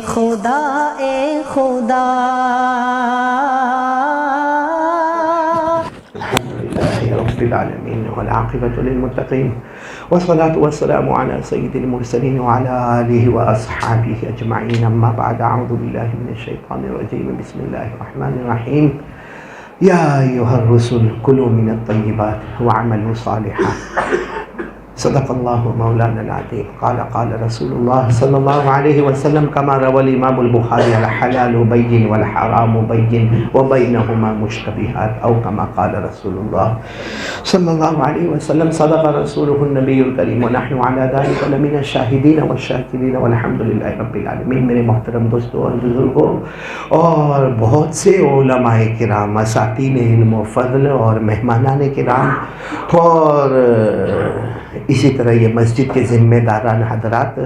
خدا اے خدا رب العالمین والعاقبۃ للمتقین والصلاة والسلام علی سید المرسلین وعلی آلہ واصحابہ اجمعین، اما بعد، اعوذ باللہ من الشیطان الرجیم، بسم اللہ الرحمن الرحیم۔ یا ایھا الرسل کلوا من الطیبات واعملوا صالحا، صدق اللہ مولانا العظیم۔ قال رسول اللہ صلی اللہ علیہ وسلم کما روى الامام البخاری الحلال بین والحرام بین وبینہما مشتبہات، او کما قال رسول اللہ صلی اللہ علیہ وسلم صدق رسولہ النبی الکریم ونحن علی ذلک لمن الشاہدین والشاکرین والحمد للہ رب العالمین۔ میرے محترم دوستوں اور بزرگوں اور بہت سے علماء کرام، اساتین علم و فضل اور مہمانان کرام، اور اسی طرح یہ مسجد کے ذمہ داران حضرات،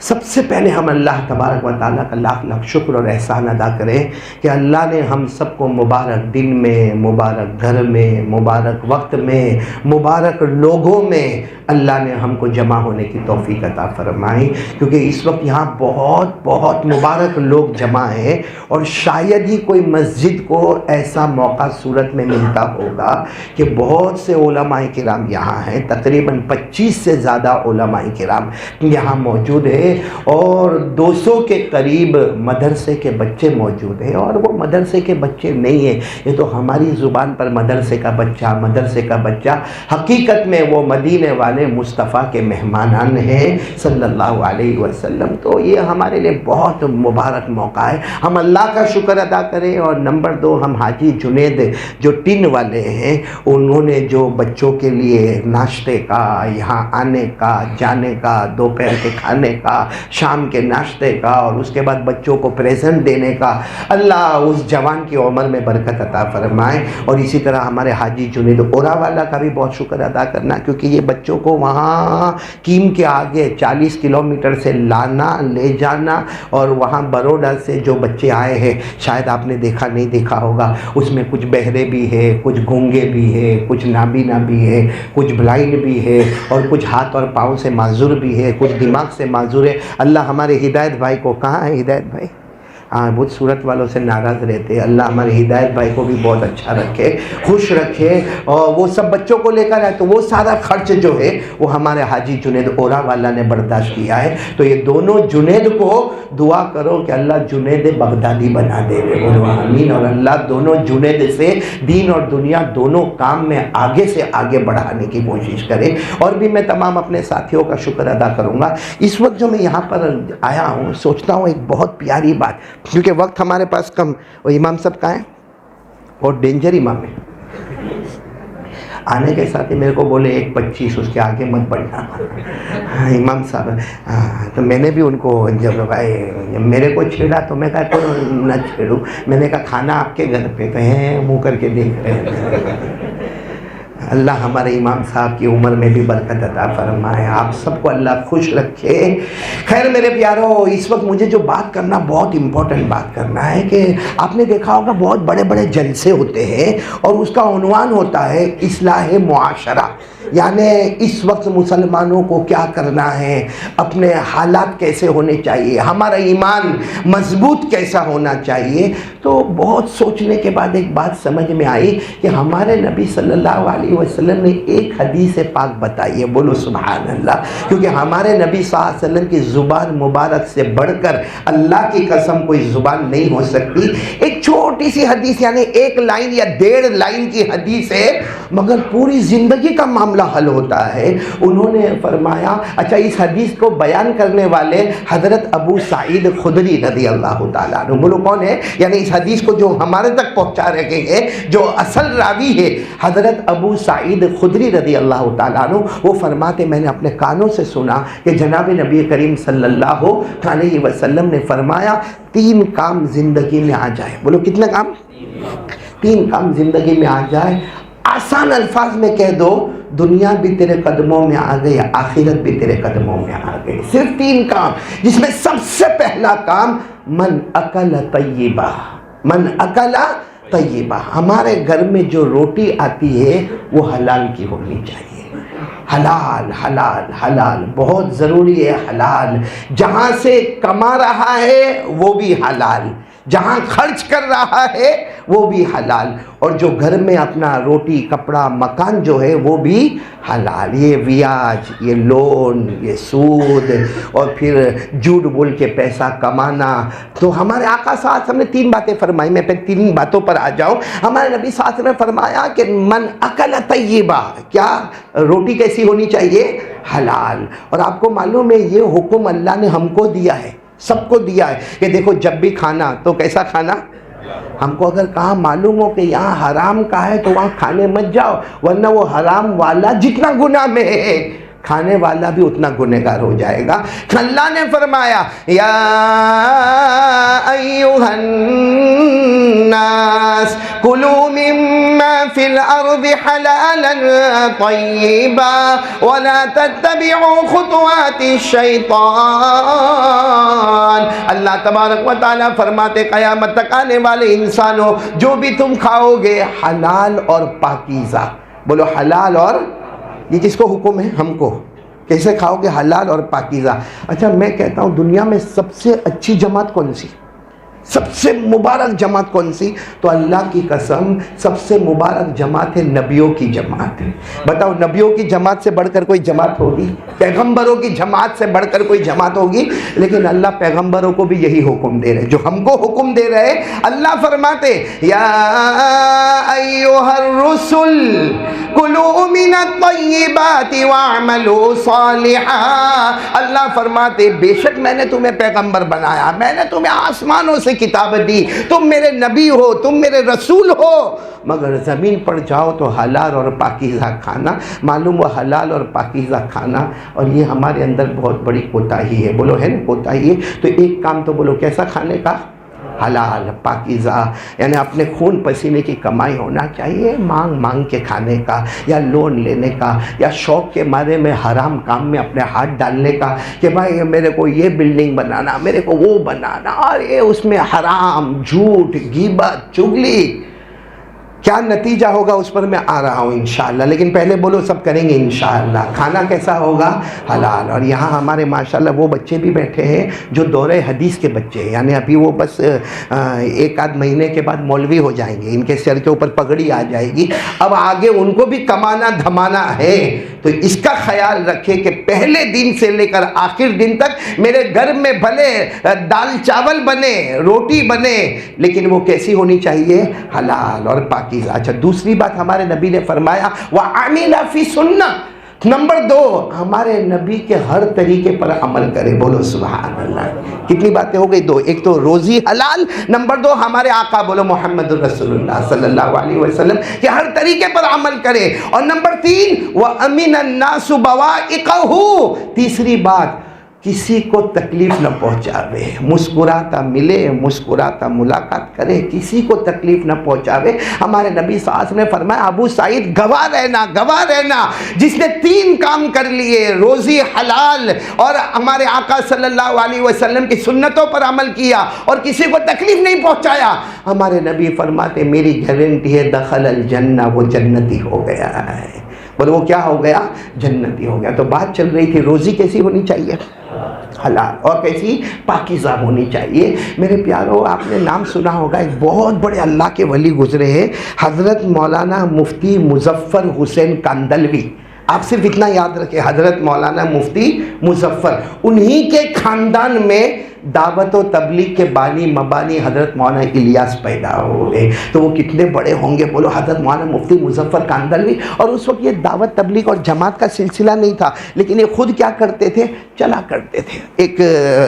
سب سے پہلے ہم اللہ تبارک و تعالیٰ کا لاکھ لاکھ شکر اور احسان ادا کریں کہ اللہ نے ہم سب کو مبارک دن میں، مبارک گھر میں، مبارک وقت میں، مبارک لوگوں میں اللہ نے ہم کو جمع ہونے کی توفیق عطا فرمائی، کیونکہ اس وقت یہاں بہت بہت مبارک لوگ جمع ہیں، اور شاید ہی کوئی مسجد کو ایسا موقع صورت میں ملتا ہوگا کہ بہت سے علماء کرام یہاں ہیں، تقریباً 25 سے زیادہ علماء کرام یہاں موجود ہیں، اور 200 کے قریب مدرسے کے بچے موجود ہیں، اور وہ مدرسے کے بچے نہیں ہیں، یہ تو ہماری زبان پر مدرسے کا بچہ، حقیقت میں وہ مدینے والے مصطفیٰ کے مہمانان ہیں صلی اللہ علیہ وسلم۔ تو یہ ہمارے لیے بہت مبارک موقع ہے، ہم اللہ کا شکر ادا کریں۔ اور نمبر 2، ہم حاجی جنید جو ٹن والے ہیں، انہوں نے جو بچوں کے لیے ناشتے کا، یہاں آنے کا، جانے کا، دوپہر کے کھانے کا، شام کے ناشتے کا، اور اس کے بعد بچوں کو پریزنٹ دینے کا، اللہ اس جوان کی عمر میں برکت عطا فرمائے۔ اور اسی طرح ہمارے حاجی جنید اورا والا کا بھی بہت شکر ادا کرنا، کیونکہ یہ بچوں کو وہاں کیم کے آگے 40 کلومیٹر سے لانا، لے جانا، اور وہاں بروڈا سے جو بچے آئے ہیں، شاید آپ نے نہیں دیکھا ہوگا، اس میں کچھ بہرے بھی ہے، کچھ گونگے بھی ہے، کچھ نابینا بھی ہے، کچھ بلائنڈ بھی ہے، اور کچھ ہاتھ اور پاؤں سے معذور بھی ہے، کچھ دماغ سے معذور ہے۔ اللہ ہمارے ہدایت بھائی کو، کہاں ہے ہدایت بھائی؟ بہت صورت والوں سے ناراض رہتے ہیں، اللہ ہمارے ہدایت بھائی کو بھی بہت اچھا رکھے، خوش رکھے، اور وہ سب بچوں کو لے کر آئے، تو وہ سارا خرچ جو ہے وہ ہمارے حاجی جنید اورا والا نے برداشت کیا ہے۔ تو یہ دونوں جنید کو دعا کرو کہ اللہ جنید بغدادی بنا دے، بولو آمین، اور اللہ دونوں جنید سے دین اور دنیا دونوں کام میں آگے سے آگے بڑھانے کی کوشش کرے۔ اور بھی میں تمام اپنے ساتھیوں کا شکر ادا کروں گا۔ اس وقت جو میں یہاں پر آیا ہوں، سوچتا ہوں ایک بہت پیاری بات، کیونکہ وقت ہمارے پاس کم، اور امام صاحب کہاں ہیں؟ اور ڈینجر امام ہے، آنے کے ساتھ ہی میرے کو بولے 1:25 اس کے آگے مت بڑھنا، امام صاحب۔ تو میں نے بھی ان کو جب میرے کو چھیڑا تو میں کہا تو نہ چھیڑوں، میں نے کہا کھانا آپ کے گھر پہ، تو ہیں منہ کر کے دیکھ رہے ہیں۔ اللہ ہمارے امام صاحب کی عمر میں بھی برکت عطا فرمائے، آپ سب کو اللہ خوش رکھے۔ خیر میرے پیارو، اس وقت مجھے جو بات کرنا، بہت امپورٹنٹ بات کرنا ہے، کہ آپ نے دیکھا ہوگا بہت بڑے بڑے جلسے ہوتے ہیں، اور اس کا عنوان ہوتا ہے اصلاح معاشرہ، یعنی اس وقت مسلمانوں کو کیا کرنا ہے، اپنے حالات کیسے ہونے چاہیے، ہمارا ایمان مضبوط کیسا ہونا چاہیے۔ تو بہت سوچنے کے بعد ایک بات سمجھ میں آئی کہ ہمارے نبی صلی اللہ علیہ وسلم نے ایک حدیث پاک بتائی ہے، بولو سبحان اللہ، کیونکہ ہمارے نبی صلی اللہ علیہ وسلم کی زبان مبارک سے بڑھ کر اللہ کی قسم کوئی زبان نہیں ہو سکتی۔ ایک چھوٹی سی حدیث، یعنی 1 لائن یا 1.5 لائن کی حدیث ہے، مگر پوری زندگی کا معاملہ حل ہوتا ہے۔ انہوں نے فرمایا، اچھا اس حدیث کو بیان کرنے والے حضرت ابو سعید خدری رضی اللہ تعالیٰ عنہ، بولو کون ہے؟ یعنی اس حدیث کو جو ہمارے تک پہنچا رہے ہیں، جو اصل راوی ہے حضرت ابو سعید خدری رضی اللہ تعالیٰ عنہ، وہ فرماتے میں نے اپنے کانوں سے سنا کہ جناب نبی کریم صلی اللہ علیہ وسلم نے فرمایا 3 کام زندگی میں آ جائے، بولو کتنے کام؟ 3 کام زندگی میں آ جائے، آسان الفاظ میں کہہ دو، دنیا بھی تیرے قدموں میں آ گئی، آخرت بھی تیرے قدموں میں آ گئی۔ صرف 3 کام، جس میں سب سے پہلا کام من اکل طیبہ، من اکل طیبہ، ہمارے گھر میں جو روٹی آتی ہے وہ حلال کی ہونی چاہیے۔ حلال حلال حلال بہت ضروری ہے. حلال جہاں سے کما رہا ہے وہ بھی حلال، جہاں خرچ کر رہا ہے وہ بھی حلال، اور جو گھر میں اپنا روٹی کپڑا مکان جو ہے وہ بھی حلال. یہ بیاج، یہ لون، یہ سود، اور پھر جھوٹ بول کے پیسہ کمانا. تو ہمارے آقا صلی اللہ علیہ وسلم نے 3 باتیں فرمائی. میں پھر 3 باتوں پر آ جاؤں. ہمارے نبی صلی اللہ علیہ وسلم نے فرمایا کہ من اکل طیبہ، کیا روٹی کیسی ہونی چاہیے؟ حلال. اور آپ کو معلوم ہے یہ حکم اللہ نے ہم کو دیا ہے، سب کو دیا ہے کہ دیکھو جب بھی کھانا تو کیسا کھانا. ہم کو اگر کہاں معلوم ہو کہ یہاں حرام کا ہے تو وہاں کھانے مت جاؤ، ورنہ وہ حرام والا جتنا گناہ میں ہے کھانے والا بھی اتنا گنہگار ہو جائے گا. اللہ نے فرمایا یا ایھا الناس کلوا مما فی الارض حلالا طیبا ولا تتبعوا خطوات الشیطان. اللہ تبارک و تعالیٰ فرماتے قیامت تک آنے والے انسانوں جو بھی تم کھاؤ گے حلال اور پاکیزہ. بولو حلال اور، یہ کس کو حکم ہے؟ ہم کو. کیسے کھاؤ گے؟ حلال اور پاکیزہ. اچھا میں کہتا ہوں دنیا میں سب سے اچھی جماعت کون سی، سب سے مبارک جماعت کون سی؟ تو اللہ کی قسم سب سے مبارک جماعت ہے نبیوں کی جماعت ہے. بتاؤ نبیوں کی جماعت سے بڑھ کر کوئی جماعت ہوگی؟ پیغمبروں کی جماعت سے بڑھ کر کوئی جماعت ہوگی؟ لیکن اللہ پیغمبروں کو بھی یہی حکم دے رہے جو ہم کو حکم دے رہے. اللہ فرماتے یا ایھا الرسل کلوا من الطیبات واعملوا صالحا. اللہ فرماتے بے شک میں نے تمہیں پیغمبر بنایا، میں نے تمہیں آسمانوں سے کتاب دی، تم میرے نبی ہو، تم میرے رسول ہو، مگر زمین پر جاؤ تو حلال اور پاکیزہ کھانا. معلوم ہوا حلال اور پاکیزہ کھانا، اور یہ ہمارے اندر بہت بڑی کوتاہی ہے. بولو ہے نا کوتاہی ہے. تو ایک کام تو بولو کیسا کھانے کا؟ حلال پاکیزہ، یعنی اپنے خون پسینے کی کمائی ہونا چاہیے. مانگ مانگ کے کھانے کا، یا لون لینے کا، یا شوق کے مارے میں حرام کام میں اپنے ہاتھ ڈالنے کا کہ بھائی میرے کو یہ بلڈنگ بنانا، میرے کو وہ بنانا، اور یہ اس میں حرام، جھوٹ، غیبت، چغلی. کیا نتیجہ ہوگا اس پر میں آ رہا ہوں انشاءاللہ، لیکن پہلے بولو سب کریں گے انشاءاللہ. کھانا کیسا ہوگا؟ حلال. اور یہاں ہمارے ماشاءاللہ وہ بچے بھی بیٹھے ہیں جو دورہ حدیث کے بچے ہیں، یعنی ابھی وہ بس 1 آدھ مہینے کے بعد مولوی ہو جائیں گے، ان کے سر کے اوپر پگڑی آ جائے گی. اب آگے ان کو بھی کمانا دھمانا ہے. تو اس کا خیال رکھے کہ پہلے دن سے لے کر آخر دن تک میرے گھر میں بھلے دال چاول بنے، روٹی بنے، لیکن وہ کیسی ہونی چاہیے؟ حلال اور پاکیزہ. اچھا دوسری بات ہمارے نبی نے فرمایا وَعَمِلَ فِي سُنَّةٍ. نمبر 2 ہمارے نبی کے ہر طریقے پر عمل کرے. بولو سبحان اللہ. کتنی باتیں ہو گئی؟ 2. ایک تو روزی حلال، نمبر 2 ہمارے آقا بولو محمد رسول اللہ صلی اللہ علیہ وسلم کہ ہر طریقے پر عمل کرے. اور نمبر 3 وَأَمِنَ النَّاسُ بَوَائِقَهُ. تیسری بات کسی کو تکلیف نہ پہنچاوے، مسکراتا ملے، مسکراتا ملاقات کرے، کسی کو تکلیف نہ پہنچاوے. ہمارے نبی صلی اللہ علیہ وسلم نے فرمایا ابو سعید گواہ رہنا، گواہ رہنا. جس نے 3 کام کر لیے، روزی حلال اور ہمارے آقا صلی اللہ علیہ وسلم کی سنتوں پر عمل کیا اور کسی کو تکلیف نہیں پہنچایا، ہمارے نبی فرماتے میری گارنٹی ہے دخل الجنہ، وہ جنتی ہو گیا ہے. بولے وہ کیا ہو گیا؟ جنتی ہو گیا. تو بات چل رہی تھی روزی کیسی ہونی چاہیے؟ حلال. اور کیسی؟ پاکیزہ ہونی چاہیے. میرے پیاروں آپ نے نام سنا ہوگا، ایک بہت بڑے اللہ کے ولی گزرے ہیں حضرت مولانا مفتی مظفر حسین کاندلوی. آپ صرف اتنا یاد رکھیں حضرت مولانا مفتی مظفر، انہی کے خاندان میں دعوت و تبلیغ کے بانی مبانی حضرت مولانا الیاس پیدا ہوئے. تو وہ کتنے بڑے ہوں گے بولو، حضرت مولانا مفتی مظفر کاندلوی. اور اس وقت یہ دعوت تبلیغ اور جماعت کا سلسلہ نہیں تھا، لیکن یہ خود کیا کرتے تھے؟ چلا کرتے تھے. ایک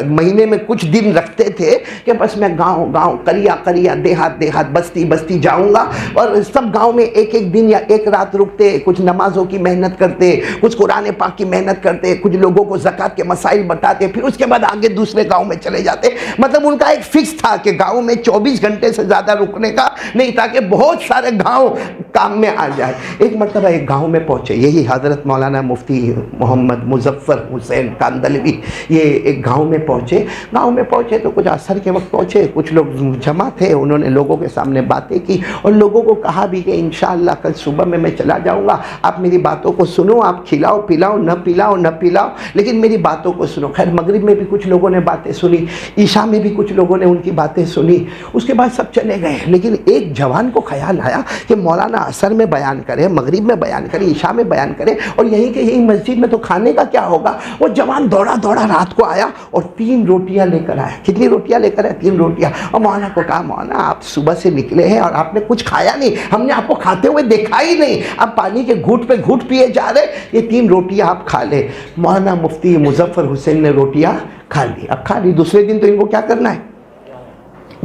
مہینے میں کچھ دن رکھتے تھے کہ بس میں گاؤں گاؤں، قریہ قریہ، دیہات دیہات، بستی بستی جاؤں گا، اور سب گاؤں میں ایک ایک دن یا ایک رات رکتے، کچھ نمازوں کی محنت کرتے، کچھ قرآن پاک کی محنت کرتے، کچھ لوگوں کو زکوٰۃ کے مسائل بتاتے، پھر اس کے بعد آگے دوسرے گاؤں میں چلے جاتے. مطلب ان کا ایک فکس تھا کہ گاؤں میں 24 گھنٹے سے زیادہ رکنے کا نہیں تھا، کہ بہت سارے گاؤں کام میں آ جائے۔ ایک مرتبہ ایک گاؤں میں پہنچے، یہی حضرت مولانا مفتی محمد مظفر حسین کاندھلوی، یہ ایک گاؤں میں پہنچے۔ گاؤں میں پہنچے تو کچھ عصر کے وقت پہنچے، کچھ لوگ جمع تھے، انہوں نے لوگوں کے سامنے باتیں کی اور لوگوں کو کہا بھی کہ انشاءاللہ کل صبح میں چلا جاؤں گا، آپ میری باتوں کو سنو، آپ کھلاؤ پلاؤ نہ پلاؤ لیکن میری باتوں کو سنو۔ خیر مغرب میں بھی کچھ لوگوں نے باتیں سنی، عشاء میں بھی کچھ لوگوں نے ان کی باتیں سنی، اس کے بعد سب چلے گئے۔ لیکن ایک جوان کو خیال آیا کہ مولانا عصر میں بیان کرے، مغرب میں بیان کرے، عشاء میں بیان کرے، اور یہیں کہ یہی مسجد میں تو کھانے کا کیا ہوگا۔ وہ جوان دوڑا رات کو آیا اور 3 روٹیاں لے کر آیا۔ کتنی روٹیاں لے کر آیا؟ 3 روٹیاں۔ اور مولانا کو کہا مولانا آپ صبح سے نکلے ہیں اور آپ نے کچھ کھایا نہیں، ہم نے آپ کو کھاتے ہوئے دیکھا ہی نہیں، آپ پانی کے گھوٹ پہ گھوٹ پیے جا رہے، یہ 3 روٹیاں آپ کھا لے۔ مولانا مفتی مظفر حسین نے روٹیاں کھا لی۔ اب کھا لی، دوسرے دن تو ان کو کیا کرنا ہے؟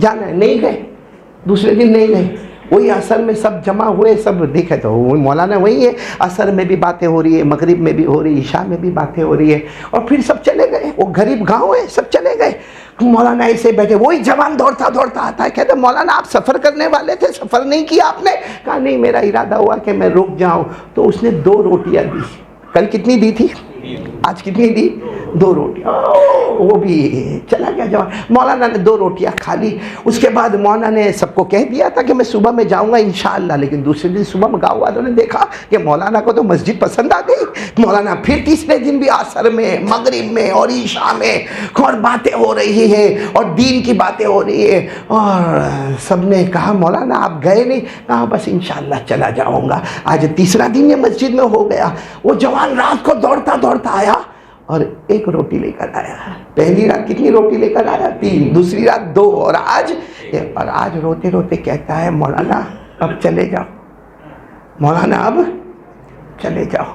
جانا ہے۔ نہیں گئے، دوسرے دن نہیں گئے۔ وہی عصر میں سب جمع ہوئے، سب دیکھے تو وہی مولانا وہی ہے، عصر میں بھی باتیں ہو رہی ہے، مغرب میں بھی ہو رہی ہے، عشاء میں بھی باتیں ہو رہی ہے، اور پھر سب چلے گئے۔ وہ غریب گاؤں ہے، سب چلے گئے۔ مولانا ایسے بیٹھے، وہی جوان دوڑتا آتا ہے، کہتے مولانا آپ سفر کرنے والے تھے، سفر نہیں کیا آپ نے؟ کہا نہیں، میرا ارادہ ہوا کہ میں رک جاؤں۔ تو اس نے 2 روٹیاں دی۔ کل کتنی دی تھی؟ آج کتنی دی؟ 2 روٹیاں۔ وہ بھی چلا گیا جوان۔ مولانا نے 2 روٹیاں کھا لی۔ اس کے بعد مولانا نے سب کو کہہ دیا تھا کہ میں صبح میں جاؤں گا انشاءاللہ، لیکن دوسرے دن صبح میں گاؤں والوں نے دیکھا کہ مولانا کو تو مسجد پسند آ گئی۔ مولانا پھر تیسرے دن بھی عصر میں، مغرب میں اور عشاء میں اور باتیں ہو رہی ہے اور دین کی باتیں ہو رہی ہے، اور سب نے کہا مولانا آپ گئے نہیں؟ کہا بس انشاءاللہ چلا جاؤں گا۔ آج تیسرا دن یہ مسجد میں ہو گیا۔ وہ جوان رات کو دوڑتا آیا اور 1 روٹی لے کر آیا۔ پہلی رات کتنی روٹی لے کر آیا؟ 3، دوسری رات 2، اور آج روتے کہتا ہے مولانا اب چلے جاؤ، مولانا اب چلے جاؤ۔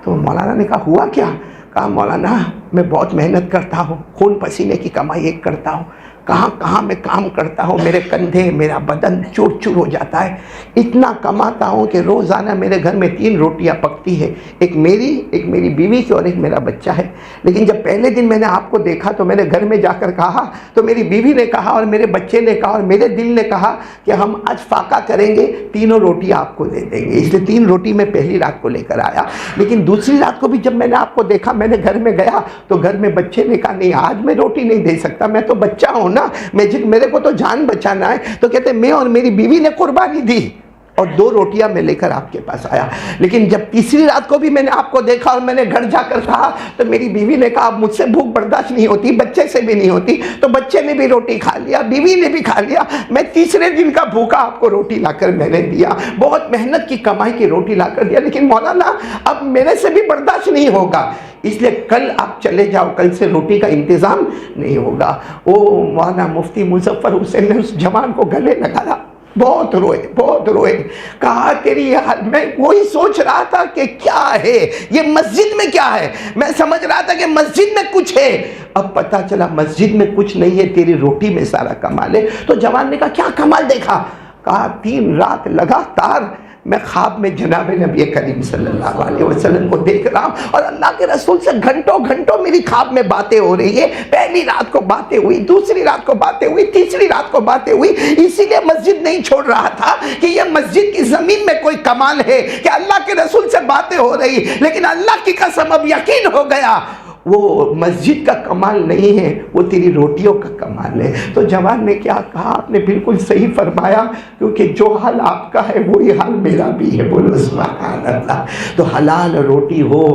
تو مولانا نے کہا ہوا کیا؟ کہا مولانا میں بہت محنت کرتا ہوں، خون پسینے کی کمائی کرتا ہوں، کہاں میں کام کرتا ہوں، میرے کندھے میرا بدن چور ہو جاتا ہے، اتنا کماتا ہوں کہ روزانہ میرے گھر میں 3 روٹیاں پکتی ہے، ایک میری بیوی کی اور ایک میرا بچہ ہے۔ لیکن جب پہلے دن میں نے آپ کو دیکھا تو میں نے گھر میں جا کر کہا، تو میری بیوی نے کہا اور میرے بچے نے کہا اور میرے دل نے کہا کہ ہم آج فاقہ کریں گے، 3 روٹیاں آپ کو دے دیں گے۔ اس لیے 3 روٹی میں پہلی رات کو لے کر آیا۔ لیکن دوسری رات کو بھی جب میں نے آپ کو دیکھا، میں نے گھر میں گیا تو گھر میں بچے نے کہا نہیں آج میں روٹی نہیں دے سکتا، میں تو بچہ ہوں نا، میرے کو تو جان بچانا ہے۔ تو کہتے میں اور میری بیوی نے قربانی دی اور 2 روٹیاں میں لے کر آپ کے پاس آیا۔ لیکن جب تیسری رات کو بھی میں نے آپ کو دیکھا اور میں نے گھر جا کر کہا تو میری بیوی نے کہا مجھ سے بھوک برداشت نہیں ہوتی، بچے سے بھی نہیں ہوتی، تو بچے نے بھی روٹی کھا لیا، بیوی نے بھی کھا لیا، میں تیسرے دن کا بھوکا آپ کو روٹی لا کر میں نے دیا، بہت محنت کی کمائی کی روٹی لا کر دیا، لیکن مولانا اب میرے سے بھی برداشت نہیں ہوگا، اس لیے کل آپ چلے جاؤ، کل سے روٹی کا انتظام نہیں ہوگا۔ وہ مولانا مفتی مظفر حسین نے اس جوان کو گلے لگایا، بہت روئے، کہا تیری یہ حال، میں وہی سوچ رہا تھا کہ کیا ہے یہ مسجد میں، کیا ہے، میں سمجھ رہا تھا کہ مسجد میں کچھ ہے، اب پتہ چلا مسجد میں کچھ نہیں ہے، تیری روٹی میں سارا کمال ہے۔ تو جوان نے کہا کیا کمال دیکھا؟ کہا 3 رات لگاتار میں خواب میں جناب نبی کریم صلی اللہ علیہ وسلم کو دیکھ رہا ہوں اور اللہ کے رسول سے گھنٹوں میری خواب میں باتیں ہو رہی ہے، پہلی رات کو باتیں ہوئی، دوسری رات کو باتیں ہوئی، تیسری رات کو باتیں ہوئی، اسی لیے مسجد نہیں چھوڑ رہا تھا کہ یہ مسجد کی زمین میں کوئی کمال ہے کہ اللہ کے رسول سے باتیں ہو رہی، لیکن اللہ کی قسم اب یقین ہو گیا وہ مسجد کا کمال نہیں ہے، وہ تیری روٹیوں کا کمال ہے۔ تو جوان نے کیا کہا؟ آپ نے بالکل صحیح فرمایا، کیونکہ جو حال آپ کا ہے وہی حال میرا بھی ہے، بولو سبحان اللہ۔ تو حلال روٹی ہو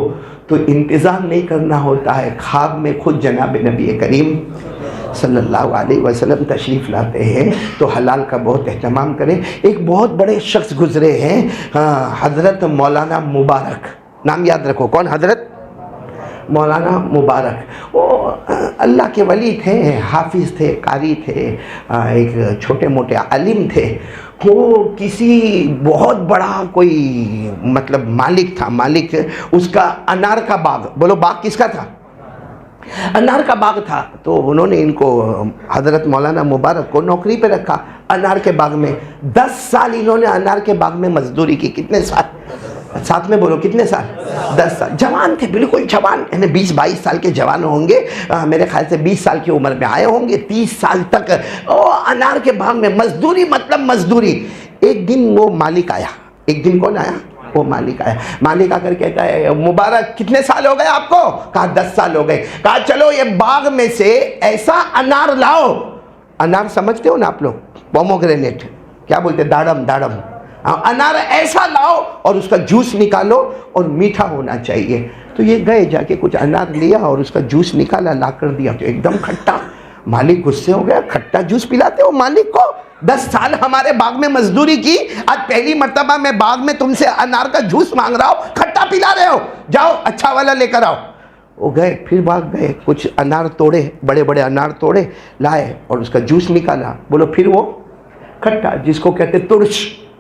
تو انتظام نہیں کرنا ہوتا ہے، خواب میں خود جناب نبی کریم صلی اللہ علیہ وسلم تشریف لاتے ہیں تو حلال کا بہت اہتمام کریں۔ ایک بہت بڑے شخص گزرے ہیں، حضرت مولانا مبارک، نام یاد رکھو، کون؟ حضرت مولانا مبارک۔ وہ اللہ کے ولی تھے، حافظ تھے، قاری تھے، ایک چھوٹے موٹے عالم تھے۔ وہ کسی بہت بڑا کوئی مطلب مالک تھا، مالک اس کا انار کا باغ، بولو باغ کس کا تھا؟ انار کا باغ تھا۔ تو انہوں نے ان کو حضرت مولانا مبارک کو نوکری پہ رکھا انار کے باغ میں۔ 10 سال انہوں نے انار کے باغ میں مزدوری کی۔ کتنے سال؟ ساتھ میں بولو کتنے سال؟ 10 سال۔ جوان تھے، بالکل جوان، یعنی 20-22 سال کے جوان ہوں گے، میرے خیال سے 20 سال کی عمر میں آئے ہوں گے، 30 سال تک انار کے باغ میں مزدوری، مطلب مزدوری۔ ایک دن وہ مالک آیا، ایک دن کون آیا؟ وہ مالک آیا. مالک آ کر کہتا ہے مبارک کتنے سال ہو گئے آپ کو؟ کہا 10 سال ہو گئے. کہا چلو یہ باغ میں سے ایسا انار لاؤ. انار سمجھتے ہو نا آپ لوگ؟ پوموگرینیٹ کیا بولتے؟ داڑم. انار ایسا لاؤ اور اس کا جوس نکالو اور میٹھا ہونا چاہیے. تو یہ گئے جا کے کچھ انار لیا اور اس کا جوس نکالا, لا کر دیا تو ایک دم کھٹا. مالک غصے ہو گیا, کھٹا جوس پلاتے ہو مالک کو؟ 10 سال ہمارے باغ میں مزدوری کی, آج پہلی مرتبہ میں باغ میں تم سے انار کا جوس مانگ رہا ہوں, کھٹا پلا رہے ہو, جاؤ اچھا والا لے کر آؤ. وہ گئے, پھر باغ گئے, کچھ انار توڑے, بڑے بڑے انار توڑے, لائے اور اس کا جوس نکالا. بولو پھر وہ کھٹا, جس کو کہتے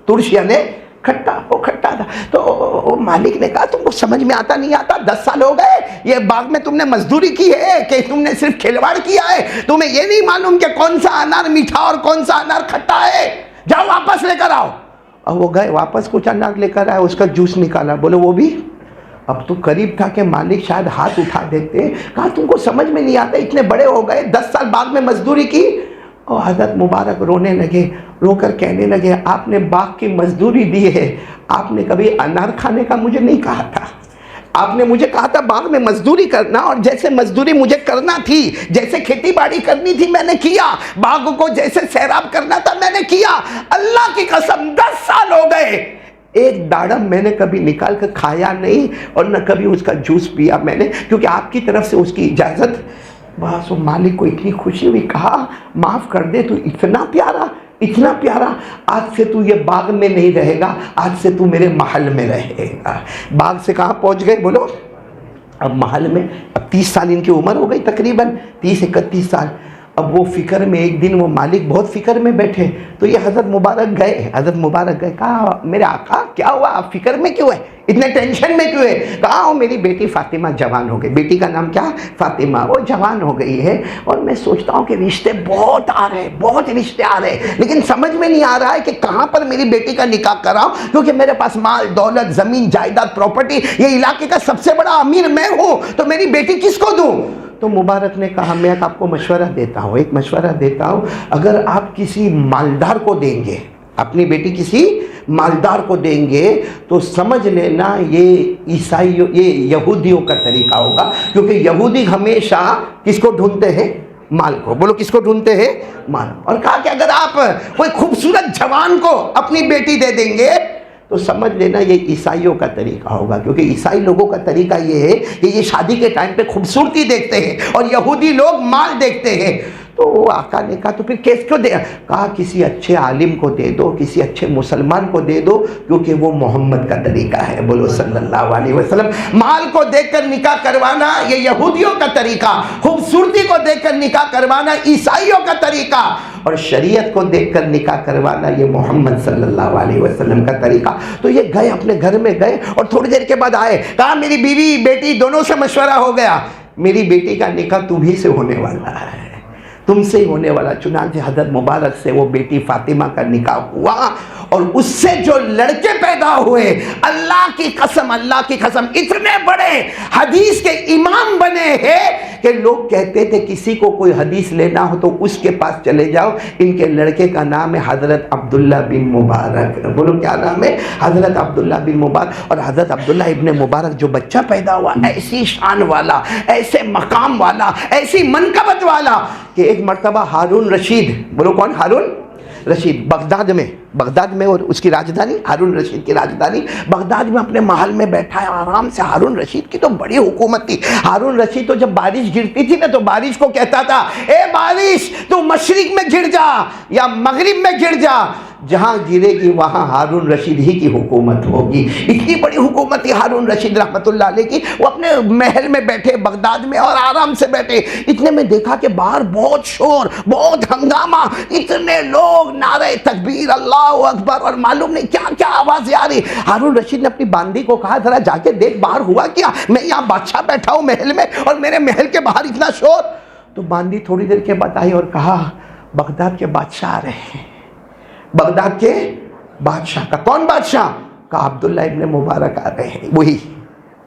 ترش یعنی کھٹا, وہ کھٹا تھا. تو مالک نے کہا تم کو سمجھ میں آتا نہیں آتا؟ 10 سال ہو گئے یہ باغ میں تم نے مزدوری کی ہے کہ تم نے صرف کھلواڑ کیا ہے؟ تمہیں یہ نہیں معلوم کہ کون سا انار میٹھا اور کون سا انار کھٹا ہے؟ جاؤ واپس لے کر آؤ. اور وہ گئے واپس, کچھ انار لے کر آئے, اس کا جوس نکالا. بولو وہ بھی. اب تو قریب تھا کہ مالک شاید ہاتھ اٹھا دیتے. کہا تم کو سمجھ میں نہیں آتا, اتنے بڑے ہو گئے, 10 سال باغ میں مزدوری کی. اور حضرت مبارک رونے لگے, رو کر کہنے لگے آپ نے باغ کی مزدوری دی ہے, آپ نے کبھی انار کھانے کا مجھے نہیں کہا تھا. آپ نے مجھے کہا تھا باغ میں مزدوری کرنا, اور جیسے مزدوری مجھے کرنا تھی, جیسے کھیتی باڑی کرنی تھی میں نے کیا, باغ کو جیسے سیراب کرنا تھا میں نے کیا. اللہ کی قسم 10 سال ہو گئے, ایک داڑم میں نے کبھی نکال کر کھایا نہیں, اور نہ کبھی اس کا جوس پیا میں نے, کیونکہ آپ کی طرف سے اس کی اجازت. بس وہ مالک کو اتنی خوشی ہوئی, کہا معاف کر دے, تو اتنا پیارا, آج سے تو یہ باغ میں نہیں رہے گا, آج سے تو میرے محل میں رہے گا. باغ سے کہاں پہنچ گئے بولو؟ اب محل میں. اب 30 سال ان کی عمر ہو گئی, تقریباً 30-31 سال. اب وہ فکر میں, ایک دن وہ مالک بہت فکر میں بیٹھے, تو یہ حضرت مبارک گئے. کہا میرے آقا کیا ہوا, آپ فکر میں کیوں ہے, اتنے ٹینشن میں کیوں ہے؟ کہا میری بیٹی فاطمہ جوان ہو گئی. بیٹی کا نام کیا؟ فاطمہ. وہ جوان ہو گئی ہے, اور میں سوچتا ہوں کہ رشتے بہت آ رہے, لیکن سمجھ میں نہیں آ رہا ہے کہ کہاں پر میری بیٹی کا نکاح کراؤں, کیونکہ میرے پاس مال دولت, زمین جائیداد, پراپرٹی, یہ علاقے کا سب سے بڑا امیر میں ہوں, تو میری بیٹی کس کو دوں؟ تو مبارک نے کہا میں آپ کو ایک مشورہ دیتا ہوں, اگر آپ کسی مالدار کو دیں گے, اپنی بیٹی کسی مالدار کو دیں گے, تو سمجھ لینا یہ یہودیوں کا طریقہ ہوگا, کیونکہ یہودی ہمیشہ کس کو ڈھونڈتے ہیں؟ مال کو. بولو کس کو ڈھونڈتے ہیں؟ مال. اور کہا کہ اگر آپ کوئی خوبصورت جوان کو اپنی بیٹی دے دیں گے تو سمجھ لینا یہ عیسائیوں کا طریقہ ہوگا, کیونکہ عیسائی لوگوں کا طریقہ یہ ہے کہ یہ شادی کے ٹائم پہ خوبصورتی دیکھتے ہیں, اور یہودی لوگ مال دیکھتے ہیں. تو آقا نے کہا تو پھر کیس کیوں دے؟ کہا کسی اچھے عالم کو دے دو, کسی اچھے مسلمان کو دے دو, کیونکہ وہ محمد کا طریقہ ہے. بولو صلی اللہ علیہ وسلم. مال کو دیکھ کر نکاح کروانا یہ یہودیوں کا طریقہ, خوبصورتی کو دیکھ کر نکاح کروانا عیسائیوں کا طریقہ, اور شریعت کو دیکھ کر نکاح کروانا یہ محمد صلی اللہ علیہ وسلم کا طریقہ. تو یہ گئے, اپنے گھر میں گئے, اور تھوڑی دیر کے بعد آئے. کہا میری بیوی بیٹی دونوں سے مشورہ ہو گیا, میری بیٹی کا نکاح تمہیں سے ہونے والا ہے, تم سے ہی ہونے والا. چنانچہ حضرت مبارک سے وہ بیٹی فاطمہ کا نکاح ہوا, اور اس سے جو لڑکے پیدا ہوئے, اللہ کی قسم اتنے بڑے حدیث کے امام بنے ہیں کہ لوگ کہتے تھے کسی کو کوئی حدیث لینا ہو تو اس کے پاس چلے جاؤ. ان کے لڑکے کا نام ہے حضرت عبداللہ بن مبارک. بولو کیا نام ہے؟ حضرت عبداللہ بن مبارک. اور حضرت عبداللہ ابن مبارک جو بچہ پیدا ہوا, ایسی شان والا, ایسے مقام والا, ایسی منقبت والا کہ ایک مرتبہ ہارون رشید, بولو کون؟ ہارون رشید, بغداد میں اور اس کی راجدھانی, ہارون رشید کی راجدھانی بغداد میں, اپنے محل میں بیٹھا ہے آرام سے. ہارون رشید کی تو بڑی حکومت تھی. ہارون رشید تو جب بارش گرتی تھی نا, تو بارش کو کہتا تھا اے بارش تو مشرق میں گر جا یا مغرب میں گر جا, جہاں گرے گی وہاں ہارون رشید ہی کی حکومت ہوگی. اتنی بڑی حکومت تھی ہارون رشید رحمت اللہ علیہ کی. وہ اپنے محل میں بیٹھے بغداد میں, اور آرام سے بیٹھے. اتنے میں دیکھا کہ باہر بہت شور, بہت ہنگامہ, اتنے لوگ, نعرہ تکبیر, اللہ اکبر, اور معلوم نہیں کیا کیا آوازیں آ رہی. ہارون رشید نے اپنی باندی کو کہا ذرا جا کے دیکھ باہر ہوا کیا, میں یہاں بادشاہ بیٹھا ہوں محل میں, اور میرے محل کے باہر اتنا شور. تو باندی تھوڑی دیر کے بعد آئی اور کہا بغداد کے بادشاہ آ رہے ہیں. بغداد کے بادشاہ کا کون بادشاہ؟ کہا عبداللہ ابن مبارک آ رہے ہیں. وہی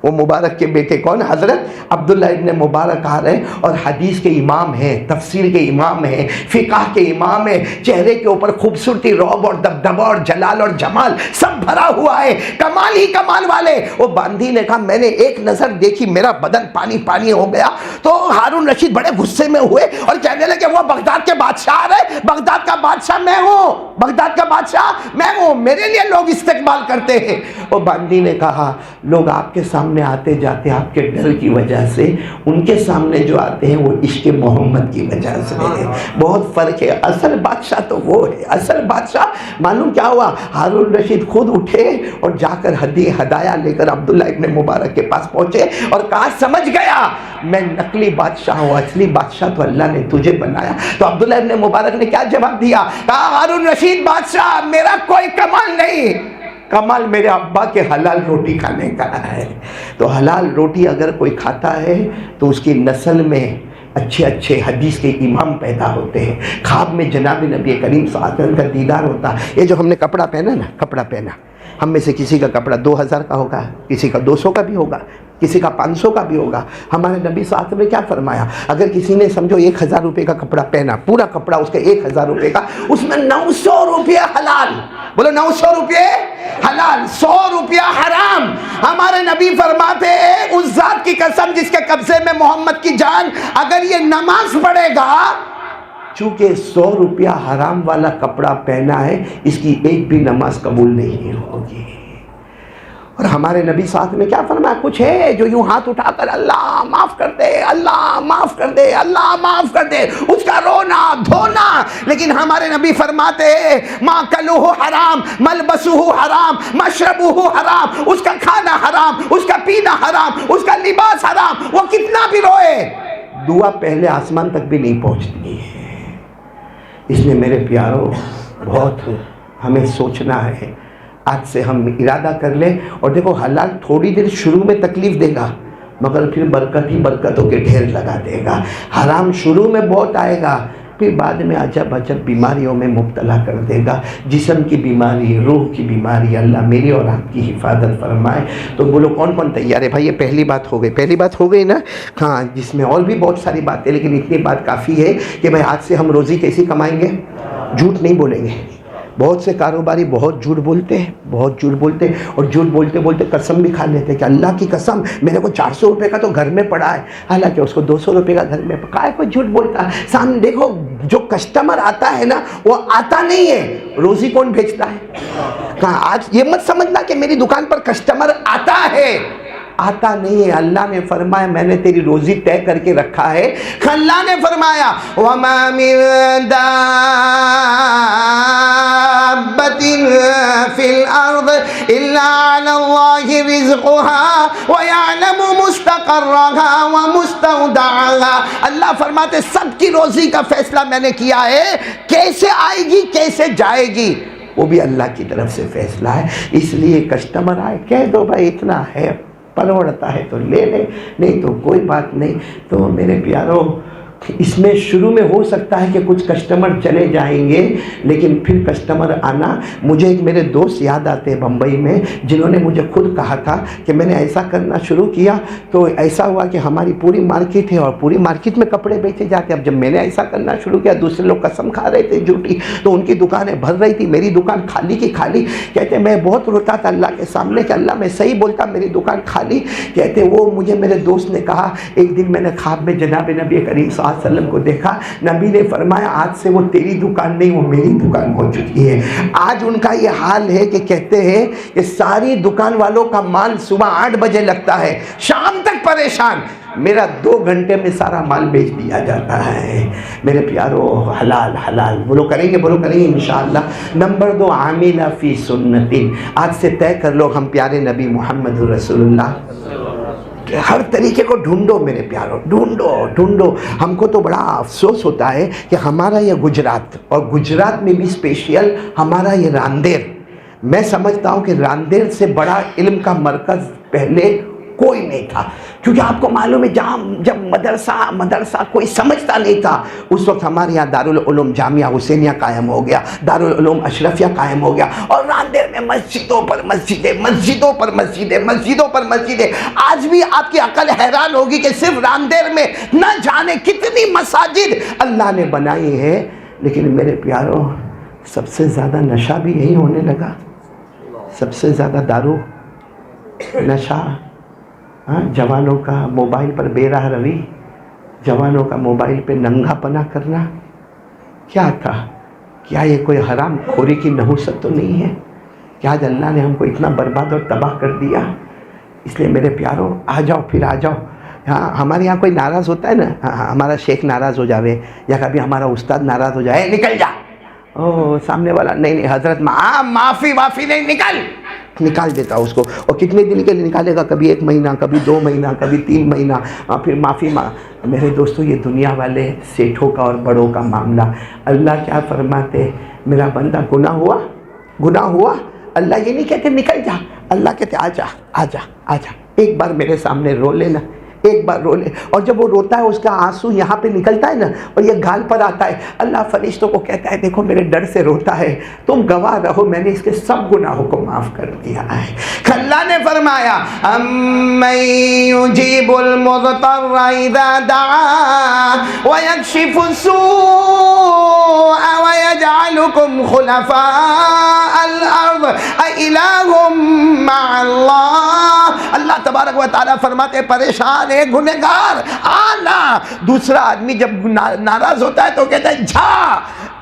وہ مبارک کے بیٹے کون؟ حضرت عبداللہ ابن مبارک آ رہے ہیں اور حدیث کے امام ہیں، تفسیر کے امام ہیں، فقہ کے امام ہیں، چہرے کے اوپر خوبصورتی، رعب اور دبدبہ اور جلال اور جمال سب بھرا ہوا ہے، کمال ہی کمال والے۔ وہ باندھی نے کہا میں نے ایک نظر دیکھی میرا بدن پانی پانی ہو گیا۔ تو ہارون رشید بڑے غصے میں ہوئے اور کہنے لگے وہ بغداد کے بادشاہ آ رہے، بغداد کا بادشاہ میں ہوں، بغداد کا بادشاہ میں ہوں، میرے لیے لوگ استقبال کرتے ہیں۔ وہ باندھی نے کہا لوگ آپ کے سامنے آتے جاتے آپ کے ڈر کی وجہ سے، ان کے سامنے جو آتے ہیں وہ عشق محمد کی وجہ سے ہے، بہت فرق ہے۔ اصل بادشاہ تو وہ ہے، اصل بادشاہ۔ معلوم کیا ہوا؟ ہارون رشید خود اٹھے اور جا کر ہدایہ لے کر عبداللہ ابن مبارک کے پاس پہنچے اور کہا سمجھ گیا میں نقلی بادشاہ ہوں، اصلی بادشاہ تو اللہ نے تجھے بنایا۔ تو عبداللہ ابن مبارک نے کیا جواب دیا؟ کہا ہارون رشید بادشاہ میرا کوئی کمال نہیں، کمال میرے ابا کے حلال روٹی کھانے کا ہے۔ تو حلال روٹی اگر کوئی کھاتا ہے تو اس کی نسل میں اچھے اچھے حدیث کے امام پیدا ہوتے ہیں۔ خواب میں جناب نبی کریم صلی اللہ علیہ وسلم کا دیدار ہوتا۔ یہ جو ہم نے کپڑا پہنا نا، کپڑا پہنا، ہم میں سے کسی کا کپڑا 2000 کا ہوگا، کسی کا 200 کا بھی ہوگا، کسی کا 500 کا بھی ہوگا۔ ہمارے نبی صلی اللہ علیہ وسلم نے کیا فرمایا؟ اگر کسی نے سمجھو 1000 روپے کا کپڑا پہنا، پورا کپڑا اس کا 1000 روپے کا، اس میں 900 روپے حلال، بولو 900 روپے حلال، 100 روپیہ حرام۔ ہمارے نبی فرماتے ہیں اس ذات کی قسم جس کے قبضے میں محمد کی جان، اگر یہ نماز پڑھے گا، چونکہ 100 روپیہ حرام والا کپڑا پہنا ہے، اس کی ایک بھی نماز قبول نہیں ہوگی۔ اور ہمارے نبی ساتھ میں کیا فرمایا؟ کچھ ہے جو یوں ہاتھ اٹھا کر اللہ معاف کر دے، اللہ معاف کر دے، اللہ معاف کر دے، اس کا رونا دھونا۔ لیکن ہمارے نبی فرماتے ہیں ماکلہ حرام، ملبسہ حرام، مشربہ حرام، اس کا کھانا حرام، اس کا پینا حرام، اس کا لباس حرام، وہ کتنا بھی روئے دعا پہلے آسمان تک بھی نہیں پہنچتی ہے۔ اس لیے میرے پیارو بہت ہمیں سوچنا ہے۔ آج سے ہم ارادہ کر لیں، اور دیکھو حلال تھوڑی دیر شروع میں تکلیف دے گا مگر پھر برکت ہی برکتوں کے ڈھیر لگا دے گا۔ حرام شروع میں بہت آئے گا، پھر بعد میں عجب عجب بیماریوں میں مبتلا کر دے گا، جسم کی بیماری، روح کی بیماری۔ اللہ میری اور آپ کی حفاظت فرمائے۔ تو بولو کون کون تیار ہے؟ بھائی یہ پہلی بات ہو گئی، پہلی بات ہو گئی نا؟ ہاں، جس میں اور بھی بہت ساری باتیں، لیکن اتنی بات کافی ہے کہ بھائی آج سے ہم روزی کیسی کمائیں گے؟ جھوٹ نہیں بولیں گے۔ بہت سے کاروباری بہت جھوٹ بولتے ہیں، بہت جھوٹ بولتے ہیں، اور جھوٹ بولتے بولتے قسم بھی کھا لیتے ہیں کہ اللہ کی قسم میرے کو 400 روپے کا تو گھر میں پڑا ہے، حالانکہ اس کو 200 روپے کا گھر میں پڑا ہے۔ کوئی جھوٹ بولتا ہے سامنے؟ دیکھو جو کسٹمر آتا ہے نا وہ آتا نہیں ہے، روزی کون بھیجتا ہے؟ کہاں؟ آج یہ مت سمجھنا کہ میری دکان پر کسٹمر آتا ہے، آتا نہیں ہے۔ اللہ نے فرمایا میں نے تیری روزی طے کر کے رکھا ہے۔ اللہ نے فرمایا وَمَا مِن دَابَّةٍ فِي الْأَرْضِ إِلَّا عَلَى اللَّهِ رِزْقُهَا وَيَعْلَمُ مُسْتَقَرَّهَا وَمُسْتَوْدَعَهَا۔ اللہ فرماتے سب کی روزی کا فیصلہ میں نے کیا ہے، کیسے آئے گی کیسے جائے گی وہ بھی اللہ کی طرف سے فیصلہ ہے۔ اس لیے کسٹمر آئے کہہ دو بھائی اتنا ہے، پروڑتا ہے تو لے لے، نہیں تو کوئی بات نہیں۔ تو میرے پیارو اس میں شروع میں ہو سکتا ہے کہ کچھ کسٹمر چلے جائیں گے، لیکن پھر کسٹمر آنا۔ مجھے ایک میرے دوست یاد آتے ہیں بمبئی میں، جنہوں نے مجھے خود کہا تھا کہ میں نے ایسا کرنا شروع کیا تو ایسا ہوا کہ ہماری پوری مارکیٹ ہے اور پوری مارکیٹ میں کپڑے بیچے جاتے ہیں۔ اب جب میں نے ایسا کرنا شروع کیا دوسرے لوگ قسم کھا رہے تھے جھوٹی، تو ان کی دکانیں بھر رہی تھی، میری دکان خالی کی خالی۔ کہتے میں بہت روتا تھا اللہ کے سامنے کہ اللہ میں صحیح بولتا میری دکان خالی۔ کہتے وہ مجھے میرے دوست نے کہا ایک دن میں نے خواب میں جناب نبی کریم صلی اللہ علیہ وسلم کو دیکھا، نبی نے فرمایا آج سے وہ تیری دکان نہیں وہ میری دکان ہو چکی ہے۔ آج ان کا یہ حال ہے کہ کہتے ہیں کہ ساری دکان والوں کا مال صبح 8 بجے لگتا ہے، شام تک پریشان، میرا 2 گھنٹے میں سارا مال بیچ دیا جاتا ہے۔ میرے پیارو حلال حلال بولو کریں گے، بولو کریں گے انشاءاللہ۔ نمبر 2 عامل فی سنتی، آج سے طے کر لو ہم پیارے نبی محمد رسول اللہ ہر طریقے کو ڈھونڈو میرے پیارو، ڈھونڈو ڈھونڈو۔ ہم کو تو بڑا افسوس ہوتا ہے کہ ہمارا یہ گجرات، اور گجرات میں بھی اسپیشل ہمارا یہ راندیر، میں سمجھتا ہوں کہ راندیر سے بڑا علم کا مرکز پہلے کوئی نہیں تھا، کیونکہ آپ کو معلوم ہے جب مدرسہ کوئی سمجھتا نہیں تھا، اس وقت ہمارے یہاں دارالعلوم جامعہ حسینیہ قائم ہو گیا، دارالعلوم اشرفیہ قائم ہو گیا، اور راندیر میں مسجدوں پر مسجدیں۔ آج بھی آپ کی عقل حیران ہوگی کہ صرف راندیر میں نہ جانے کتنی مساجد اللہ نے بنائی ہے، لیکن میرے پیاروں سب سے زیادہ نشہ بھی یہی ہونے لگا، سب سے زیادہ دارو، نشہ، جوانوں کا موبائل پر بے راہ روی، جوانوں کا موبائل پہ ننگا پنا کرنا، کیا تھا؟ کیا یہ کوئی حرام خوری کی نحوست تو نہیں ہے؟ کہ آج اللہ نے ہم کو اتنا برباد اور تباہ کر دیا؟ اس لیے میرے پیاروں آ جاؤ۔ ہاں ہمارے یہاں کوئی ناراض ہوتا ہے نا، ہمارا شیخ ناراض ہو جاوے یا کبھی ہمارا استاد ناراض ہو جائے، نکل جا، سامنے والا نہیں حضرت معافی نہیں، نکال دیتا اس کو، اور کتنے دن کے لیے نکالے گا؟ کبھی 1 مہینہ، کبھی 2 مہینہ، کبھی 3 مہینہ، پھر معافی میرے دوستو یہ دنیا والے سیٹھوں کا اور بڑوں کا معاملہ۔ اللہ کیا فرماتے؟ میرا بندہ گناہ ہوا، اللہ یہ نہیں کہتے نکل جا، اللہ کہتے آ جا، ایک بار میرے سامنے رو لینا، ایک بار رو لے۔ اور جب وہ روتا ہے اس کا آنسو یہاں پہ نکلتا ہے نا، اور یہ گال پر آتا ہے، اللہ فرشتوں کو کہتا ہے دیکھو میرے ڈر سے روتا ہے، تم گواہ رہو میں نے اس کے سب گناہوں کو معاف کر دیا ہے۔ اللہ نے فرمایا امن یجیب المضطر اذا دعا ویکشف السوء ویجعلکم خلفاء الارض االہ مع اللہ۔ اللہ تبارک و تعالیٰ فرماتے پریشان ہے گنہگار آنا۔ دوسرا آدمی جب ناراض ہوتا ہے تو کہتا ہے جھا،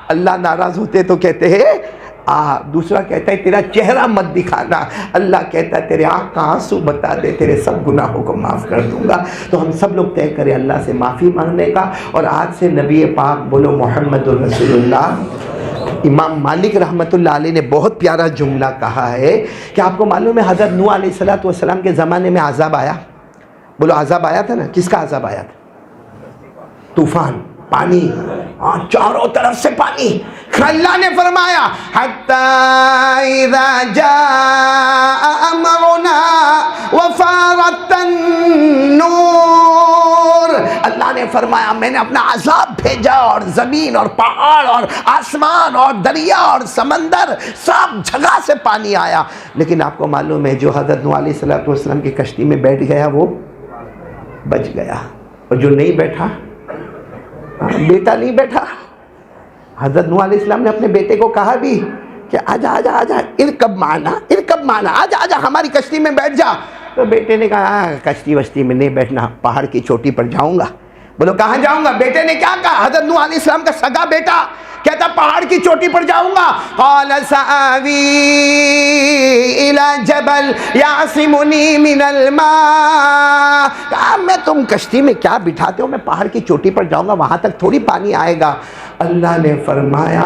اللہ ناراض ہوتے تو کہتے ہیں دوسرا کہتا ہے تیرا چہرہ مت دکھانا، اللہ کہتا ہے تیرے آنکھ کا آنسو بتا دے، تیرے سب گناہوں کو معاف کر دوں گا۔ تو ہم سب لوگ طے کریں اللہ سے معافی مانگنے کا، اور آج سے نبی پاک بولو محمد الرسول اللہ۔ امام مالک رحمۃ اللہ علیہ نے بہت پیارا جملہ کہا ہے کہ آپ کو معلوم ہے حضرت نوح علیہ السلام کے زمانے میں عذاب آیا؟ بولو عذاب آیا تھا نا، کس کا عذاب آیا تھا؟ طوفان، پانی، چاروں طرف سے پانی۔ اللہ نے فرمایا حتی اذا جاء امرنا وفارت النور، اللہ نے فرمایا میں نے اپنا عذاب بھیجا، اور زمین اور پہاڑ اور آسمان اور دریا اور سمندر سب جگہ سے پانی آیا، لیکن آپ کو معلوم ہے جو حضرت نوح علیہ السلام کی کشتی میں بیٹھ گیا وہ بچ گیا، اور جو نہیں بیٹھا، بیٹا نہیں بیٹھا، حضرت نوح علیہ السلام نے اپنے بیٹے کو کہا بھی کہ آجا ارکب معنا، آجا ہماری کشتی میں بیٹھ جا، تو بیٹے نے کہا کشتی وشتی میں نہیں بیٹھنا، پہاڑ کی چوٹی پر جاؤں گا۔ بولو کہاں جاؤں گا؟ بیٹے نے کیا کہا؟ حضرت نوح علیہ السلام کا سگا بیٹا کہتا پہاڑ کی چوٹی پر جاؤں گا۔ قال سآوی الی جبل یعصمنی من الماء، کہا میں تم کشتی میں کیا بٹھاتے ہو، میں پہاڑ کی چوٹی پر جاؤں گا، وہاں تک تھوڑی پانی آئے گا۔ اللہ نے فرمایا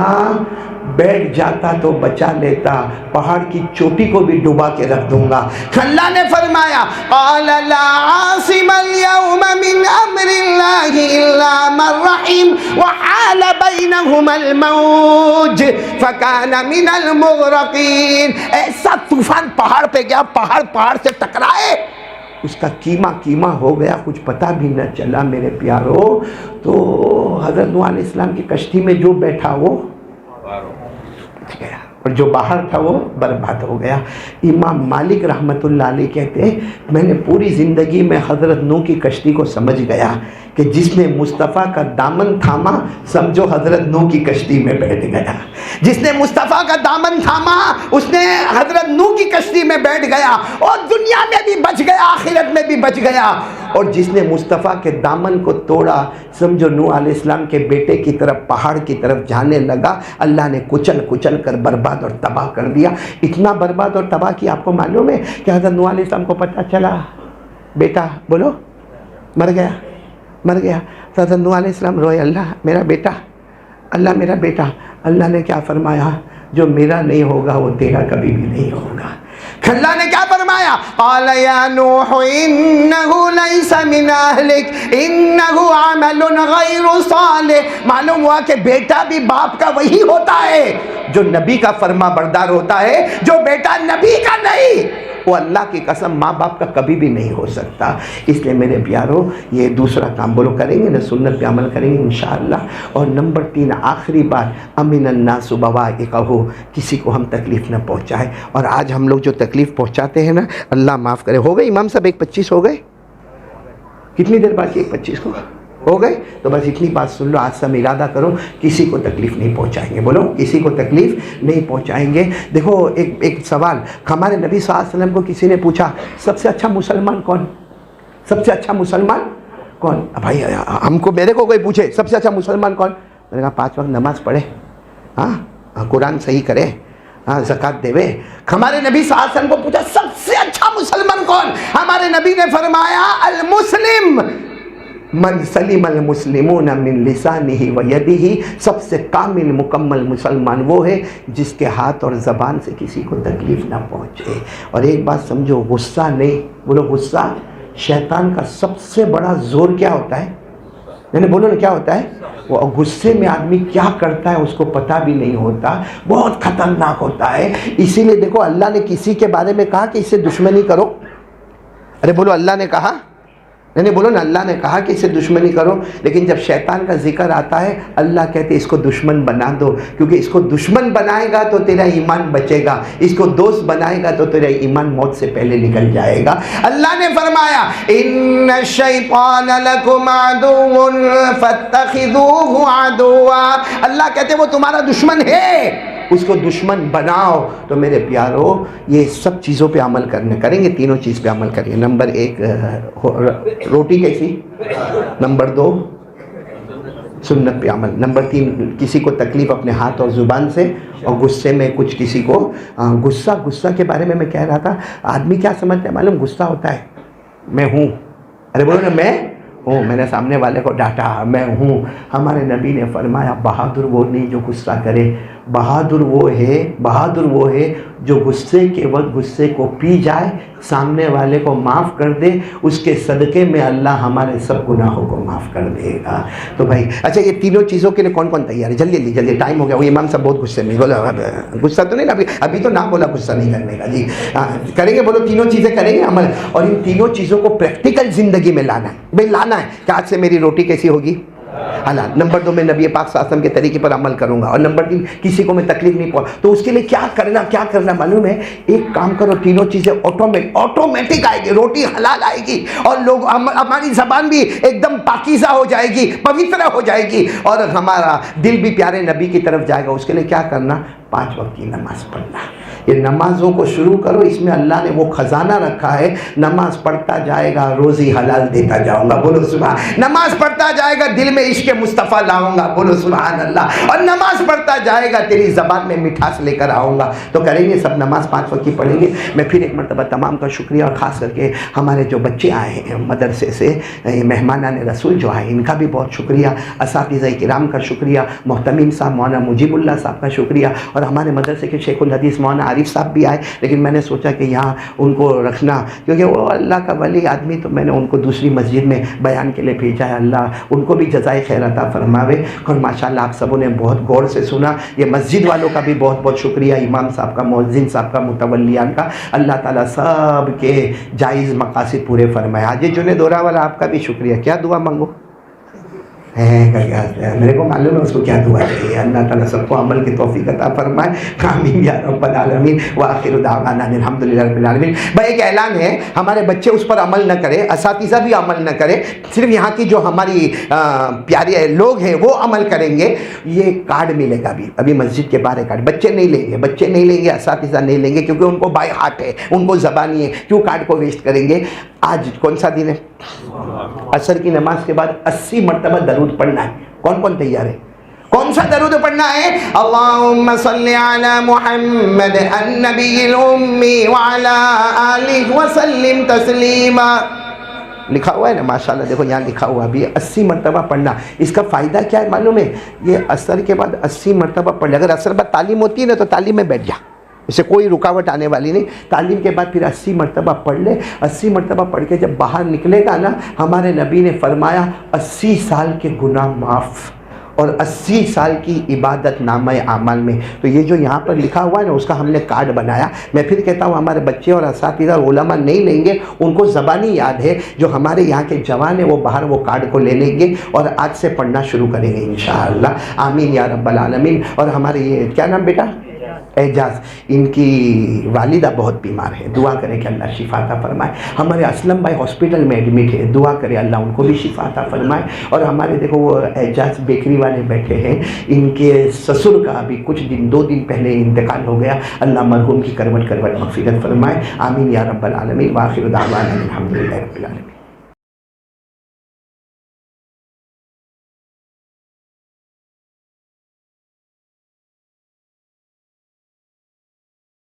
بیٹھ جاتا تو بچا لیتا، پہاڑ کی چوٹی کو بھی ڈبا کے رکھ دوں گا۔ اللہ نے فرمایا قال لا عاصم اليوم من امر اللہ الا من رحم وحال بینہما الموج فکان من المغرقین۔ ایسا طوفان پہاڑ پہ گیا، پہاڑ سے ٹکرائے، اس کا کیما ہو گیا، کچھ پتہ بھی نہ چلا میرے پیارو۔ تو حضرت نوح علیہ السلام کی کشتی میں جو بیٹھا وہ بچ گیا، اور جو باہر تھا وہ برباد ہو گیا۔ امام مالک رحمۃ اللہ علیہ کہتے ہیں میں نے پوری زندگی میں حضرت نوح کی کشتی کو سمجھ گیا کہ جس نے مصطفیٰ کا دامن تھاما سمجھو حضرت نوح کی کشتی میں بیٹھ گیا، جس نے مصطفیٰ کا دامن تھاما اس نے حضرت نوح کی کشتی میں بیٹھ گیا، اور دنیا میں بھی بچ گیا، آخرت میں بھی بچ گیا۔ اور جس نے مصطفیٰ کے دامن کو توڑا سمجھو نوح علیہ السلام کے بیٹے کی طرف پہاڑ کی طرف جانے لگا، اللہ نے کچل کر برباد اور تباہ کر دیا۔ اتنا برباد اور تباہ کیا آپ کو معلوم ہے کہ حضرت نوح علیہ السلام کو پتہ چلا بیٹا بولو مر گیا۔ حضرت نوح علیہ السلام روئے، اللہ میرا بیٹا۔ اللہ نے کیا فرمایا؟ جو میرا نہیں ہوگا وہ تیرا کبھی بھی نہیں ہوگا۔ اللہ نے کیا فرمایا؟ قال یا نوح انہو لیس من اہلک انہو عمل غیر صالح۔ معلوم ہوا کہ بیٹا بھی باپ کا وہی ہوتا ہے جو نبی کا فرما بردار ہوتا ہے، جو بیٹا نبی کا نہیں وہ اللہ کی قسم ماں باپ کا کبھی بھی نہیں ہو سکتا. اس لیے میرے پیارو یہ دوسرا کام بولو کریں گے نا, سنت پہ عمل کریں گے انشاءاللہ. اور نمبر 3 آخری بات, امن الناس بوائقہ, کسی کو ہم تکلیف نہ پہنچائے. اور آج ہم لوگ جو تکلیف پہنچاتے ہیں نا, اللہ معاف کرے. ہو گئے امام صاحب 1:25 ہو گئے؟ کتنی دیر باقی 1:25 کو ہو گئے؟ تو بس اتنی بات سن لو, آج سے ہم ارادہ کرو کسی کو تکلیف نہیں پہنچائیں گے. بولو کسی کو تکلیف نہیں پہنچائیں گے. دیکھو ایک سوال, ہمارے نبی صلی اللہ علیہ وسلم کو کسی نے پوچھا سب سے اچھا مسلمان کون, سب سے اچھا مسلمان کون؟ بھائی میرے کو کوئی پوچھے سب سے اچھا مسلمان کون, میں نے کہا 5 وقت نماز پڑھے, ہاں قرآن صحیح کرے, ہاں زکات دے. ہمارے نبی صلی اللہ علیہ وسلم کو پوچھا سب سے اچھا مسلمان کون, ہمارے نبی نے فرمایا المسلم من سلم المسلمون من لسانہ و یدہ, سب سے کامل مکمل مسلمان وہ ہے جس کے ہاتھ اور زبان سے کسی کو تکلیف نہ پہنچے. اور ایک بات سمجھو, غصہ نہیں, بولو غصہ, شیطان کا سب سے بڑا زور کیا ہوتا ہے, میں نے بولو نا کیا ہوتا ہے, وہ غصے میں آدمی کیا کرتا ہے اس کو پتہ بھی نہیں ہوتا, بہت خطرناک ہوتا ہے. اسی لیے دیکھو اللہ نے کسی کے بارے میں کہا کہ اس سے دشمنی کرو. ارے بولو اللہ نے کہا, نہیں بولو نا, اللہ نے کہا کہ اسے دشمنی کرو. لیکن جب شیطان کا ذکر آتا ہے اللہ کہتے اس کو دشمن بنا دو, کیونکہ اس کو دشمن بنائے گا تو تیرا ایمان بچے گا, اس کو دوست بنائے گا تو تیرا ایمان موت سے پہلے نکل جائے گا. اللہ نے فرمایا ان الشیطان لکم عدو فاتخذوہ عدوا, اللہ کہتے وہ تمہارا دشمن ہے, اس کو دشمن بناؤ. تو میرے پیارو یہ سب چیزوں پہ عمل کریں گے, تینوں چیز پہ عمل کریں گے. نمبر 1 روٹی کیسی, نمبر 2 سنت پہ عمل, نمبر 3 کسی کو تکلیف اپنے ہاتھ اور زبان سے, اور غصے میں کچھ کسی کو غصہ کے بارے میں کہہ رہا تھا. آدمی کیا سمجھتا ہے معلوم, غصہ ہوتا ہے میں ہوں, ارے بولو نا میں ہوں, میں نے سامنے والے کو ڈانٹا میں ہوں. ہمارے نبی نے فرمایا بہادر وہ نہیں جو غصہ کرے, بہادر وہ ہے جو غصے کے وقت غصے کو پی جائے, سامنے والے کو معاف کر دے, اس کے صدقے میں اللہ ہمارے سب گناہوں کو معاف کر دے گا. تو بھائی اچھا یہ تینوں چیزوں کے لیے کون کون تیار ہے؟ جلدی ٹائم ہو گیا. وہ امام صاحب بہت غصے میں بولا, غصہ تو نہیں نا, ابھی تو نام بولا غصہ نہیں کرنے کا. جی کریں گے, بولو تینوں چیزیں کریں گے عمل. اور ان تینوں چیزوں کو پریکٹیکل زندگی میں لانا ہے. بھائی لانا ہے کہ آج سے میری روٹی کیسی ہوگی حلال. نمبر 2 میں نبی پاک صلی اللہ علیہ وسلم کے طریقے پر عمل کروں گا. اور نمبر 3 کسی کو میں تکلیف نہیں پہنچا. تو اس کے لیے کیا کرنا معلوم ہے, ایک کام کرو, تینوں چیزیں آٹومیٹک آئے گی. روٹی حلال آئے گی, اور لوگ ہماری زبان بھی ایک دم پاکیزہ ہو جائے گی, پوتر ہو جائے گی, اور ہمارا دل بھی پیارے نبی کی طرف جائے گا. اس کے لیے کیا کرنا, 5 وقت کی نماز پڑھنا. یہ نمازوں کو شروع کرو, اس میں اللہ نے وہ خزانہ رکھا ہے. نماز پڑھتا جائے گا روزی حلال دیتا جاؤں گا, بولو سبحان. نماز پڑھتا جائے گا دل میں عشق مصطفیٰ لاؤں گا, بولو سبحان اللہ. اور نماز پڑھتا جائے گا تیری زبان میں مٹھاس لے کر آؤں گا. تو کریں گے سب نماز 5 وقت کی پڑھیں گے. میں پھر ایک مرتبہ تمام کا شکریہ, اور خاص کر کے ہمارے جو بچے آئے ہیں مدرسے سے, مہمانان رسول جو آئے, ان کا بھی بہت شکریہ. اساتذہ کرام کا شکریہ, محتمیم صاحب مولانا مجیب اللہ صاحب کا شکریہ, اور ہمارے مدرسے کے شیخ الحدیث مولانا عارف صاحب بھی آئے. لیکن میں نے سوچا کہ یہاں ان کو رکھنا, کیونکہ وہ اللہ کا ولی آدمی, تو میں نے ان کو دوسری مسجد میں بیان کے لیے بھیجا ہے. اللہ ان کو بھی جزائے خیر عطا فرماوے. اور ماشاءاللہ آپ سبوں نے بہت غور سے سنا. یہ مسجد والوں کا بھی بہت بہت شکریہ, امام صاحب کا, مؤذن صاحب کا, متولیان کا. اللہ تعالیٰ سب کے جائز مقاصد پورے فرمائے. آج جنید دورہ والا آپ کا بھی شکریہ. کیا دعا مانگو, میرے کو معلوم ہے اس کو کیا دعا چاہیے. اللہ تعالیٰ سب کو عمل کی توفیق عطا فرمائے. آمین یا رب العالمین. وآخر دعوانا الحمدللہ رب العالمین. بھائی ایک اعلان ہے, ہمارے بچے اس پر عمل نہ کرے, اساتذہ بھی عمل نہ کرے, صرف یہاں کی جو ہماری پیارے لوگ ہیں وہ عمل کریں گے. یہ کارڈ ملے گا ابھی مسجد کے باہر کارڈ. بچے نہیں لیں گے, اساتذہ نہیں لیں گے, کیونکہ ان کو بائی ہاتھ ہے, ان کو زبانی ہے. کیوں کارڈ کو ویسٹ کریں گے. آج کون سا دن ہے, عصر کی نماز کے بعد 80 مرتبہ درود پڑھنا ہے. کون تیار ہے, کون سا درود پڑھنا ہے؟ اللہم صلی علی محمد النبی الامی وعلی آلہ وسلم تسلیما. لکھا ہوا ہے نا ماشاءاللہ, دیکھو یہاں لکھا ہوا بھی 80 مرتبہ پڑھنا. اس کا فائدہ کیا ہے معلوم ہے, یہ عصر کے بعد 80 مرتبہ پڑھ لے. اگر عصر بعد تعلیم ہوتی ہے نا تو تعلیم میں بیٹھ جا, اسے کوئی رکاوٹ آنے والی نہیں. تعلیم کے بعد پھر 80 مرتبہ پڑھ لے. 80 مرتبہ پڑھ کے جب باہر نکلے گا نا, ہمارے نبی نے فرمایا 80 سال کے گناہ معاف, اور 80 سال کی عبادت نامہ اعمال میں. تو یہ جو یہاں پر لکھا ہوا ہے نا، اس کا ہم نے کارڈ بنایا. میں پھر کہتا ہوں ہمارے بچے اور اساتذہ اور علماء نہیں لیں گے، ان کو زبانی یاد ہے. جو ہمارے یہاں کے جوان ہیں وہ باہر وہ کارڈ کو لے لیں گے اور آج سے پڑھنا شروع کریں گے انشاءاللہ. آمین یا رب العالمین. اور ہمارے یہ کیا نام بیٹا؟ اعجاز. ان کی والدہ بہت بیمار ہے، دعا کریں کہ اللہ شفا عطا فرمائے. ہمارے اسلم بھائی ہاسپٹل میں ایڈمٹ ہے، دعا کرے اللہ ان کو بھی شفا عطا فرمائے. اور ہمارے دیکھو وہ اعجاز بیکری والے بیٹھے ہیں، ان کے سسر کا ابھی کچھ دن 2 دن پہلے انتقال ہو گیا. اللہ مرحوم کی کروٹ مغفرت فرمائے. آمین یا رب العالمین. وآخر دعوانا الحمدللہ رب العالمین.